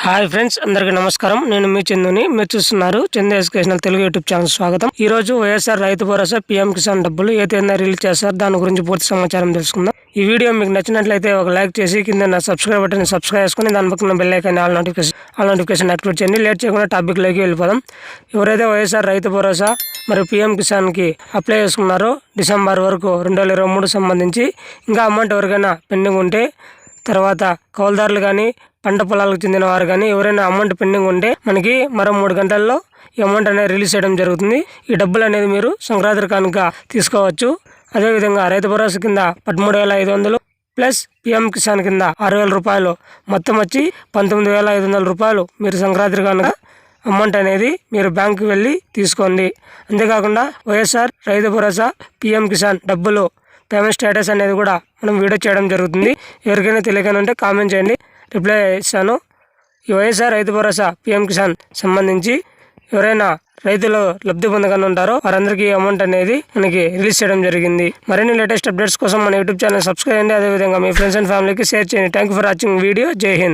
Hi friends, అందరికీ నమస్కారం. నేను మీ చందుని. మీరు చూస్తున్నారు Chandu educational Telugu YouTube channel. స్వాగతం. ఈ రోజు వైఎస్ఆర్ రైతు భరోసా పీఎం కిసాన్ డబ్బులు ఏ తేదీన రిలీజ్ చేస్తారు, దాని గురించి పూర్తి సమాచారం తెలుసుకుందాం. ఈ వీడియో మీకు నచ్చినట్లయితే ఒక లైక్ చేసి కింద నా సబ్స్క్రైబ్ బటన్ సబ్స్క్రైబ్ చేసుకుని దాని పక్కన bell icon all notification activate చేయండి. లేట్ చేయకుండా టాపిక్లోకి వెళ్ళిపోదాం. ఎవరైతే వైఎస్ఆర్ రైతు భరోసా మరియు పీఎం కిసాన్కి అప్లై చేసుకున్నారో డిసెంబర్ వరకు 2023 సంబంధించి ఇంకా అమౌంట్ ఎవరికైనా పెండింగ్ ఉంటే, తర్వాత కౌలుదారులు కానీ పంట పొలాలకు చెందిన వారు కానీ ఎవరైనా అమౌంట్ పెండింగ్ ఉంటే మనకి మరో 3 గంటల్లో ఈ అమౌంట్ అనేది రిలీజ్ చేయడం జరుగుతుంది. ఈ డబ్బులు అనేది మీరు సంక్రాంతి కానుక తీసుకోవచ్చు. అదేవిధంగా రైతు భరోసా కింద 13,500 ప్లస్ పీఎం కిసాన్ కింద 6,000 రూపాయలు, మొత్తం వచ్చి 19,500 రూపాయలు మీరు సంక్రాంతి కానుక అమౌంట్ అనేది మీరు బ్యాంకుకి వెళ్ళి తీసుకోండి. అంతేకాకుండా వైఎస్ఆర్ రైతు భరోసా పీఎం కిసాన్ డబ్బులు పేమెంట్ స్టేటస్ అనేది కూడా మనం వీడియో చేయడం జరుగుతుంది. ఎవరికైనా తెలియకనే ఉంటే కామెంట్ చేయండి, రిప్లై ఇస్తాను. ఈ వైఎస్ఆర్ రైతు భరోసా పీఎం కిసాన్ సంబంధించి ఎవరైనా రైతులు లబ్ధి పొందగానే ఉంటారో వారందరికీ అమౌంట్ అనేది మనకి రిలీజ్ చేయడం జరిగింది. మరిన్ని లేటెస్ట్ అప్డేట్స్ కోసం మన యూట్యూబ్ ఛానల్ సబ్స్క్రైబ్ చేయండి. అదేవిధంగా మీ ఫ్రెండ్స్ అండ్ ఫ్యామిలీకి షేర్ చేయండి. Thank you for watching video. జై హింద్.